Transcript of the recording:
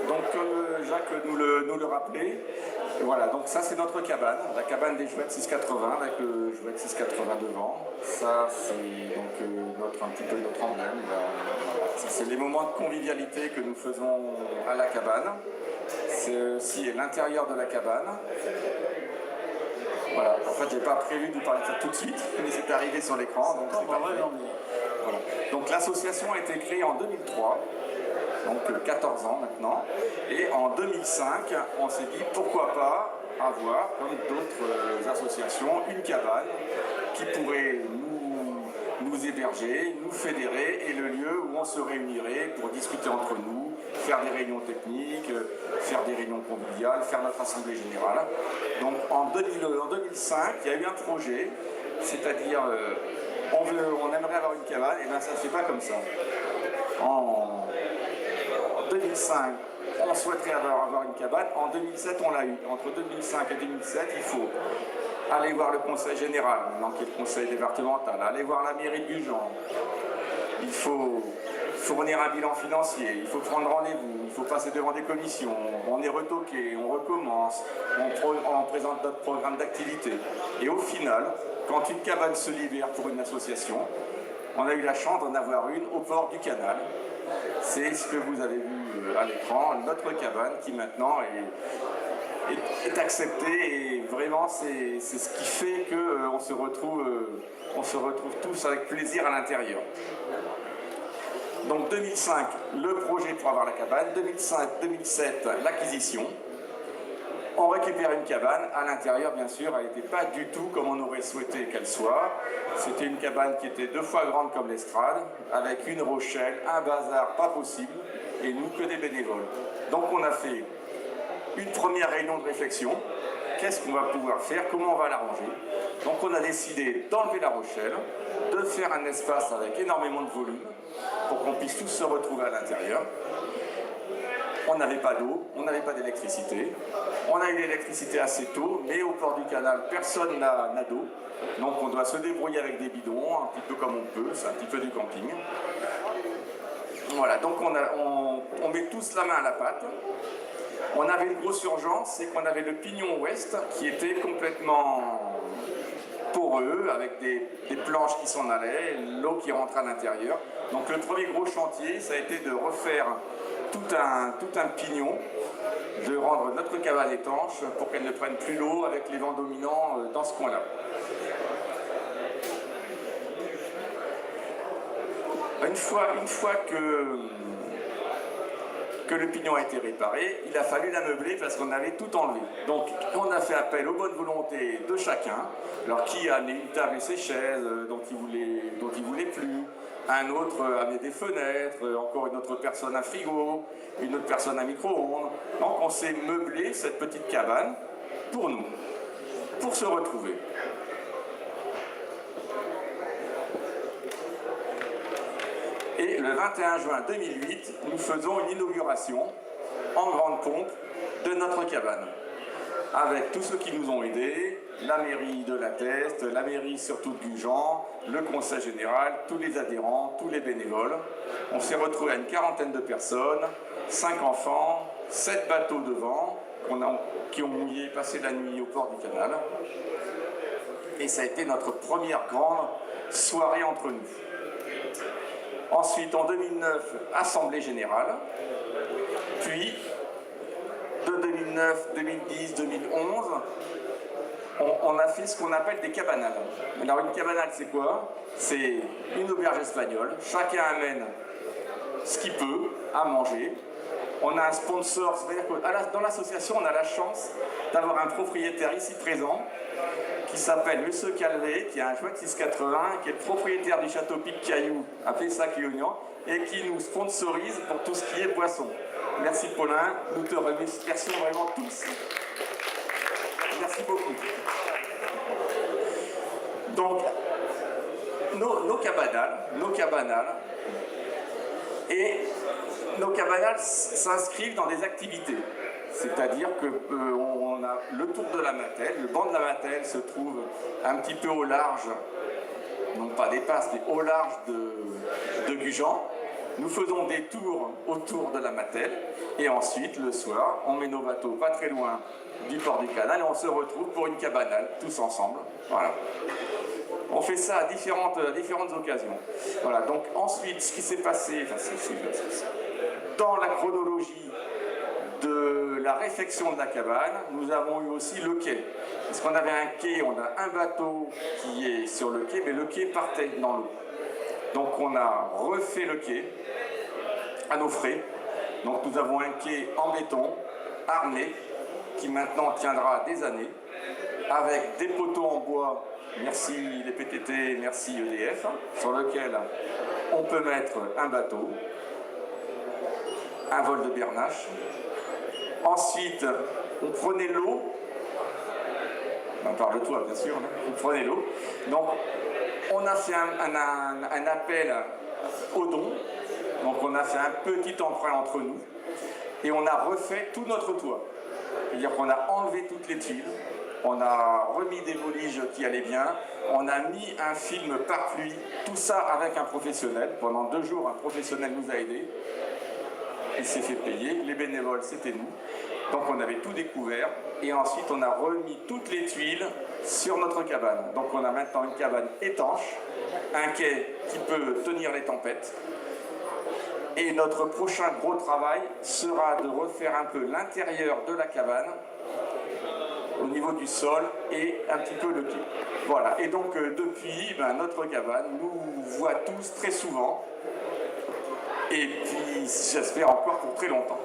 Donc comme Jacques nous le rappelait, voilà, donc ça c'est notre cabane, la cabane des Jouettes 680 avec le Jouet 680 devant. Ça c'est donc un petit peu notre emblème. Voilà. C'est les moments de convivialité que nous faisons à la cabane. C'est aussi l'intérieur de la cabane. Voilà, en fait j'ai pas prévu de vous parler de ça tout de suite, mais c'est arrivé sur l'écran. Voilà. Donc l'association a été créée en 2003. Donc 14 ans maintenant, et en 2005, on s'est dit pourquoi pas avoir, comme d'autres associations, une cabane qui pourrait nous héberger, nous fédérer, et le lieu où on se réunirait pour discuter entre nous, faire des réunions techniques, faire des réunions conviviales, faire notre assemblée générale. Donc en 2005, il y a eu un projet, c'est-à-dire on aimerait avoir une cabane, et bien ça ne se fait pas comme ça. En 2005, on souhaiterait avoir une cabane. En 2007, on l'a eu. Entre 2005 et 2007, il faut aller voir le conseil général, maintenant qui est le conseil départemental, aller voir la mairie de Gujan. Il faut fournir un bilan financier, il faut prendre rendez-vous, il faut passer devant des commissions, on est retoqué, on recommence, on présente notre programme d'activité. Et au final, quand une cabane se libère pour une association, on a eu la chance d'en avoir une au port du canal. C'est ce que vous avez vu à l'écran, notre cabane qui maintenant est acceptée, et vraiment c'est ce qui fait qu'on se retrouve tous avec plaisir à l'intérieur. Donc 2005, le projet pour avoir la cabane, 2007, l'acquisition. On récupère une cabane, à l'intérieur bien sûr, elle n'était pas du tout comme on aurait souhaité qu'elle soit. C'était une cabane qui était 2 fois grande comme l'estrade, avec une rochelle, un bazar pas possible, et nous que des bénévoles. Donc on a fait une première réunion de réflexion, qu'est-ce qu'on va pouvoir faire, comment on va l'arranger. Donc on a décidé d'enlever la rochelle, de faire un espace avec énormément de volume, pour qu'on puisse tous se retrouver à l'intérieur. On n'avait pas d'eau, on n'avait pas d'électricité. On a eu l'électricité assez tôt, mais au port du canal, personne n'a d'eau. Donc on doit se débrouiller avec des bidons, un petit peu comme on peut, c'est un petit peu du camping. Voilà, donc on met tous la main à la pâte. On avait une grosse urgence, c'est qu'on avait le pignon ouest qui était complètement poreux, avec des planches qui s'en allaient, l'eau qui rentrait à l'intérieur. Donc le premier gros chantier, ça a été de refaire tout un pignon, de rendre notre cabane étanche pour qu'elle ne prenne plus l'eau avec les vents dominants dans ce coin-là. Une fois que le pignon a été réparé, il a fallu l'ameubler parce qu'on avait tout enlevé. Donc on a fait appel aux bonnes volontés de chacun. Alors qui a amené une table et ses chaises dont il voulait plus, un autre a amené des fenêtres, encore une autre personne un frigo, une autre personne un micro-ondes. Donc on s'est meublé cette petite cabane pour nous, pour se retrouver. Et le 21 juin 2008, nous faisons une inauguration en grande pompe de notre cabane. Avec tous ceux qui nous ont aidés, la mairie de La Teste, la mairie surtout de Gujan, le conseil général, tous les adhérents, tous les bénévoles. On s'est retrouvé à une quarantaine de personnes, 5 enfants, 7 bateaux devant, qui ont mouillé, passé la nuit au port du canal. Et ça a été notre première grande soirée entre nous. Ensuite, en 2009, Assemblée Générale, puis de 2009, 2010, 2011, on a fait ce qu'on appelle des cabanales. Alors une cabanale, c'est quoi? C'est une auberge espagnole, chacun amène ce qu'il peut à manger. On a un sponsor, c'est-à-dire que dans l'association, on a la chance d'avoir un propriétaire ici présent qui s'appelle Monsieur Calvé, qui a un Jouet 680, qui est le propriétaire du château Pic-Caillou à Pessac-Léognan et qui nous sponsorise pour tout ce qui est boisson. Merci Paulin, nous te remercions vraiment tous. Merci beaucoup. Donc, nos cabanales s'inscrivent dans des activités. C'est-à-dire qu'on a le tour de la Matelle, le banc de la Matelle se trouve un petit peu au large, non pas des Passes, mais au large de Gujan. Nous faisons des tours autour de la Matelle et ensuite, le soir, on met nos bateaux pas très loin du port du canal et on se retrouve pour une cabanale, tous ensemble. Voilà. On fait ça à différentes occasions. Voilà, donc ensuite, ce qui s'est passé, dans la chronologie de la réfection de la cabane, nous avons eu aussi le quai. Parce qu'on avait un quai, on a un bateau qui est sur le quai, mais le quai partait dans l'eau. Donc on a refait le quai à nos frais. Donc nous avons un quai en béton, armé, qui maintenant tiendra des années, avec des poteaux en bois, merci les PTT, merci EDF, sur lequel on peut mettre un bateau, un vol de bernache. Ensuite, on prenait l'eau, on parle de toi bien sûr, on prenait l'eau. Donc, on a fait un appel aux dons, donc on a fait un petit emprunt entre nous, et on a refait tout notre toit. C'est-à-dire qu'on a enlevé toutes les tuiles, on a remis des voliges qui allaient bien, on a mis un film pare-pluie, tout ça avec un professionnel. Pendant 2 jours, un professionnel nous a aidés. Il s'est fait payer, les bénévoles c'était nous. Donc on avait tout découvert et ensuite on a remis toutes les tuiles sur notre cabane. Donc on a maintenant une cabane étanche, un quai qui peut tenir les tempêtes. Et notre prochain gros travail sera de refaire un peu l'intérieur de la cabane au niveau du sol et un petit peu le quai. Voilà, et donc depuis, notre cabane nous voit tous très souvent et puis j'espère encore pour très longtemps.